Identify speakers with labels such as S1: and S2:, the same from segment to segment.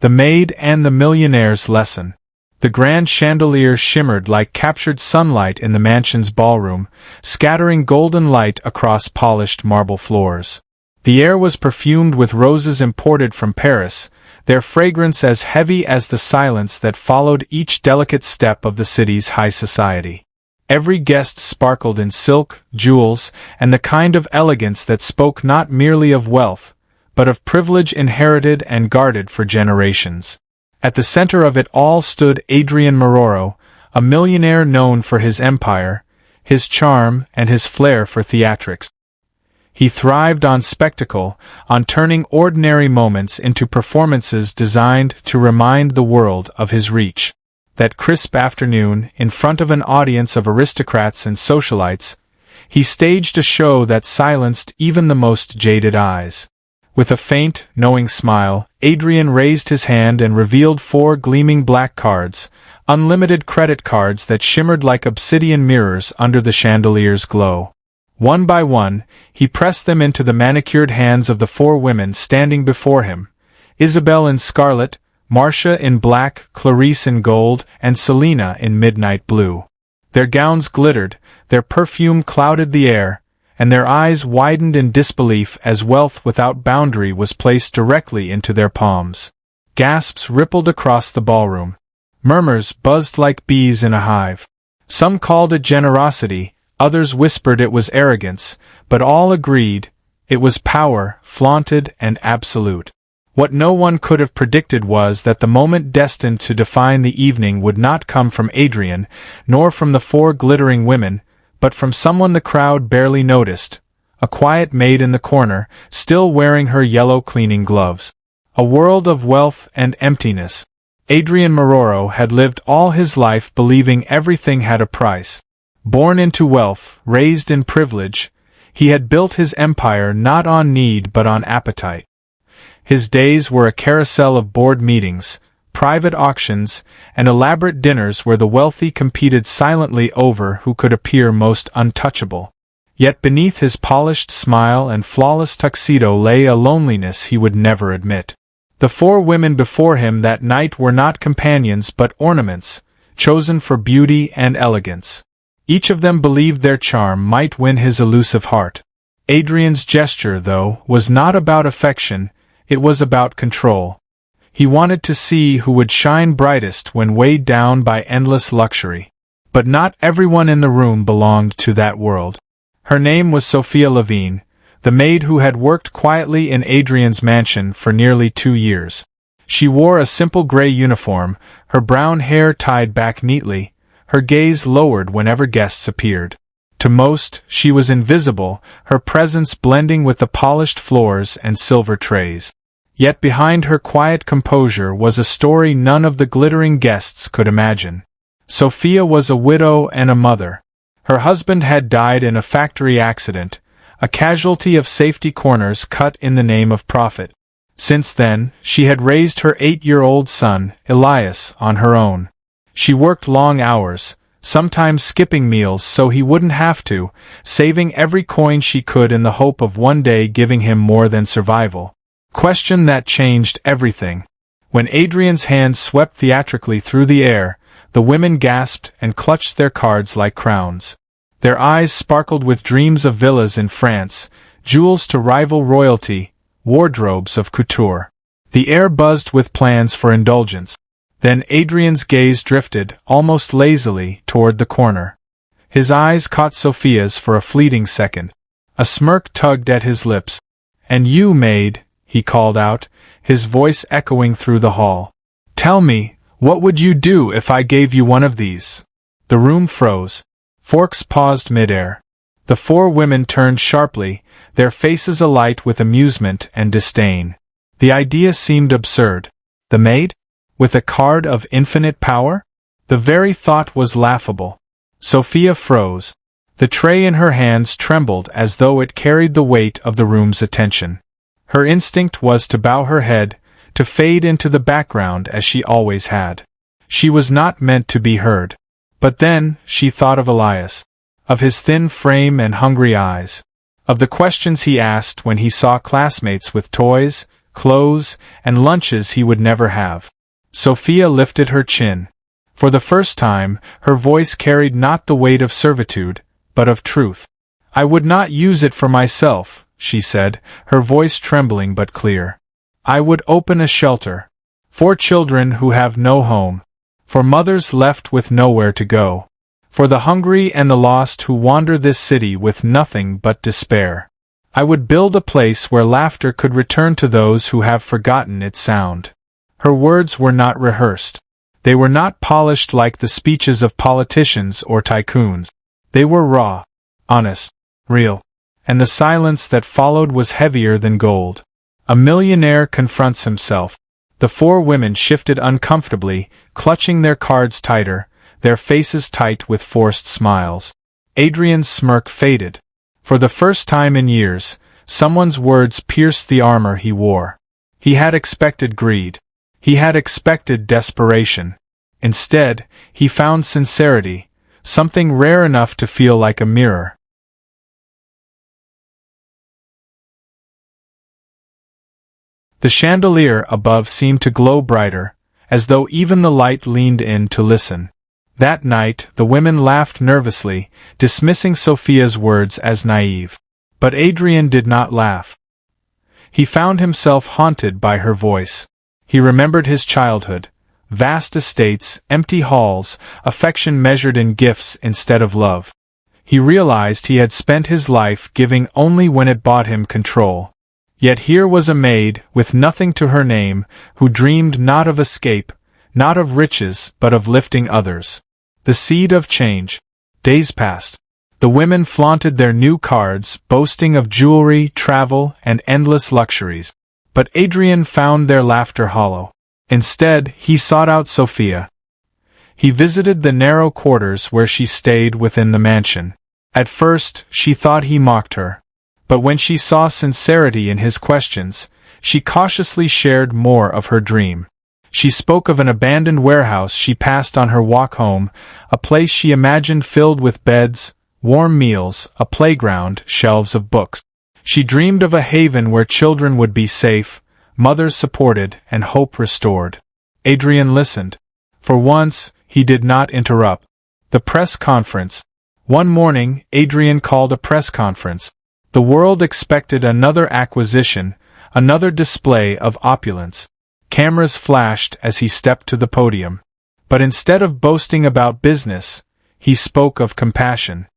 S1: The Maid and the Millionaire's Lesson. The grand chandelier shimmered like captured sunlight in the mansion's ballroom, scattering golden light across polished marble floors. The air was perfumed with roses imported from Paris, their fragrance as heavy as the silence that followed each delicate step of the city's high society. Every guest sparkled in silk, jewels, and the kind of elegance that spoke not merely of wealth, but of privilege inherited and guarded for generations. At the center of it all stood Adrian Maroro, a millionaire known for his empire, his charm, and his flair for theatrics. He thrived on spectacle, on turning ordinary moments into performances designed to remind the world of his reach. That crisp afternoon, in front of an audience of aristocrats and socialites, he staged a show that silenced even the most jaded eyes. With a faint, knowing smile, Adrian raised his hand and revealed 4 gleaming black cards, unlimited credit cards that shimmered like obsidian mirrors under the chandelier's glow. One by one, he pressed them into the manicured hands of the 4 women standing before him, Isabel in scarlet, Marcia in black, Clarice in gold, and Selina in midnight blue. Their gowns glittered, their perfume clouded the air, and their eyes widened in disbelief as wealth without boundary was placed directly into their palms. Gasps rippled across the ballroom. Murmurs buzzed like bees in a hive. Some called it generosity, others whispered it was arrogance, but all agreed it was power, flaunted and absolute. What no one could have predicted was that the moment destined to define the evening would not come from Adrian, nor from the 4 glittering women, but from someone the crowd barely noticed, a quiet maid in the corner, still wearing her yellow cleaning gloves. A world of wealth and emptiness. Adrian Maroro had lived all his life believing everything had a price. Born into wealth, raised in privilege, he had built his empire not on need but on appetite. His days were a carousel of board meetings, private auctions, and elaborate dinners where the wealthy competed silently over who could appear most untouchable. Yet beneath his polished smile and flawless tuxedo lay a loneliness he would never admit. The 4 women before him that night were not companions but ornaments, chosen for beauty and elegance. Each of them believed their charm might win his elusive heart. Adrian's gesture, though, was not about affection, it was about control. He wanted to see who would shine brightest when weighed down by endless luxury. But not everyone in the room belonged to that world. Her name was Sophia Levine, the maid who had worked quietly in Adrian's mansion for nearly 2 years. She wore a simple gray uniform, her brown hair tied back neatly, her gaze lowered whenever guests appeared. To most, she was invisible, her presence blending with the polished floors and silver trays. Yet behind her quiet composure was a story none of the glittering guests could imagine. Sophia was a widow and a mother. Her husband had died in a factory accident, a casualty of safety corners cut in the name of profit. Since then, she had raised her 8-year-old son, Elias, on her own. She worked long hours, sometimes skipping meals so he wouldn't have to, saving every coin she could in the hope of one day giving him more than survival. Question that changed everything. When Adrian's hand swept theatrically through the air, the women gasped and clutched their cards like crowns. Their eyes sparkled with dreams of villas in France, jewels to rival royalty, wardrobes of couture. The air buzzed with plans for indulgence. Then Adrian's gaze drifted, almost lazily, toward the corner. His eyes caught Sophia's for a fleeting second. A smirk tugged at his lips. "And you, maid," he called out, his voice echoing through the hall. "Tell me, what would you do if I gave you one of these?" The room froze. Forks paused midair. The 4 women turned sharply, their faces alight with amusement and disdain. The idea seemed absurd. The maid? With a card of infinite power? The very thought was laughable. Sophia froze. The tray in her hands trembled as though it carried the weight of the room's attention. Her instinct was to bow her head, to fade into the background as she always had. She was not meant to be heard. But then, she thought of Elias, of his thin frame and hungry eyes, of the questions he asked when he saw classmates with toys, clothes, and lunches he would never have. Sophia lifted her chin. For the first time, her voice carried not the weight of servitude, but of truth. "I would not use it for myself," she said, her voice trembling but clear. "I would open a shelter. For children who have no home. For mothers left with nowhere to go. For the hungry and the lost who wander this city with nothing but despair. I would build a place where laughter could return to those who have forgotten its sound." Her words were not rehearsed. They were not polished like the speeches of politicians or tycoons. They were raw, honest, real. And the silence that followed was heavier than gold. A millionaire confronts himself. The four women shifted uncomfortably, clutching their cards tighter, their faces tight with forced smiles. Adrian's smirk faded. For the first time in years, someone's words pierced the armor he wore. He had expected greed. He had expected desperation. Instead, he found sincerity, something rare enough to feel like a mirror. The chandelier above seemed to glow brighter, as though even the light leaned in to listen. That night, the women laughed nervously, dismissing Sophia's words as naive. But Adrian did not laugh. He found himself haunted by her voice. He remembered his childhood. Vast estates, empty halls, affection measured in gifts instead of love. He realized he had spent his life giving only when it bought him control. Yet here was a maid, with nothing to her name, who dreamed not of escape, not of riches, but of lifting others. The seed of change. Days passed. The women flaunted their new cards, boasting of jewelry, travel, and endless luxuries. But Adrian found their laughter hollow. Instead, he sought out Sophia. He visited the narrow quarters where she stayed within the mansion. At first, she thought he mocked her. But when she saw sincerity in his questions, she cautiously shared more of her dream. She spoke of an abandoned warehouse she passed on her walk home, a place she imagined filled with beds, warm meals, a playground, shelves of books. She dreamed of a haven where children would be safe, mothers supported, and hope restored. Adrian listened. For once, he did not interrupt. The press conference. One morning, Adrian called a press conference. The world expected another acquisition, another display of opulence. Cameras flashed as he stepped to the podium. But instead of boasting about business, he spoke of compassion.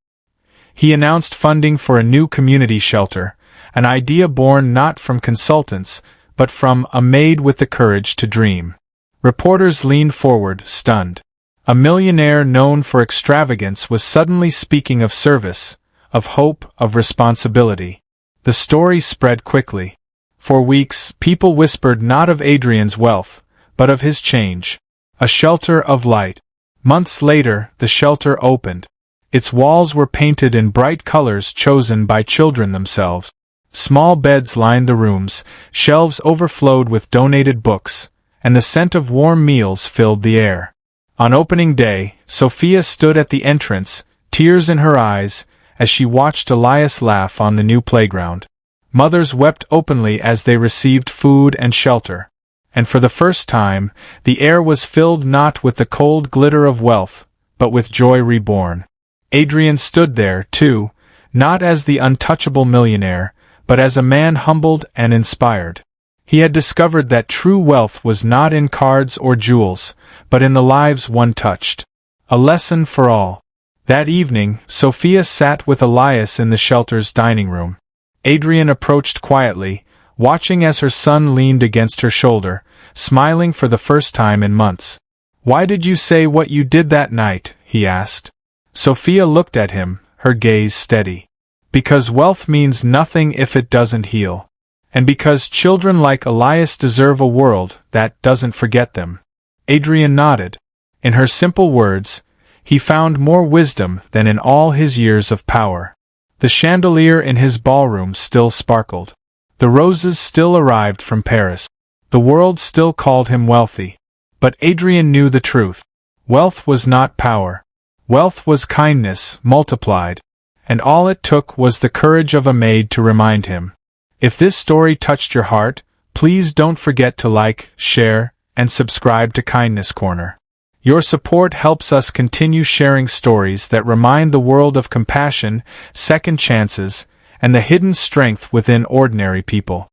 S1: He announced funding for a new community shelter, an idea born not from consultants, but from a maid with the courage to dream. Reporters leaned forward, stunned. A millionaire known for extravagance was suddenly speaking of service, of hope, of responsibility. The story spread quickly. For weeks, people whispered not of Adrian's wealth, but of his change. A shelter of light. Months later, the shelter opened. Its walls were painted in bright colors chosen by children themselves. Small beds lined the rooms, shelves overflowed with donated books, and the scent of warm meals filled the air. On opening day, Sophia stood at the entrance, tears in her eyes, as she watched Elias laugh on the new playground. Mothers wept openly as they received food and shelter. And for the first time, the air was filled not with the cold glitter of wealth, but with joy reborn. Adrian stood there, too, not as the untouchable millionaire, but as a man humbled and inspired. He had discovered that true wealth was not in cards or jewels, but in the lives one touched. A lesson for all. That evening, Sophia sat with Elias in the shelter's dining room. Adrian approached quietly, watching as her son leaned against her shoulder, smiling for the first time in months. "Why did you say what you did that night?" he asked. Sophia looked at him, her gaze steady. "Because wealth means nothing if it doesn't heal. And because children like Elias deserve a world that doesn't forget them." Adrian nodded. In her simple words, he found more wisdom than in all his years of power. The chandelier in his ballroom still sparkled. The roses still arrived from Paris. The world still called him wealthy. But Adrian knew the truth. Wealth was not power. Wealth was kindness multiplied. And all it took was the courage of a maid to remind him. If this story touched your heart, Please don't forget to like, share, and subscribe to Kindness Corner. Your support helps us continue sharing stories that remind the world of compassion, second chances, and the hidden strength within ordinary people.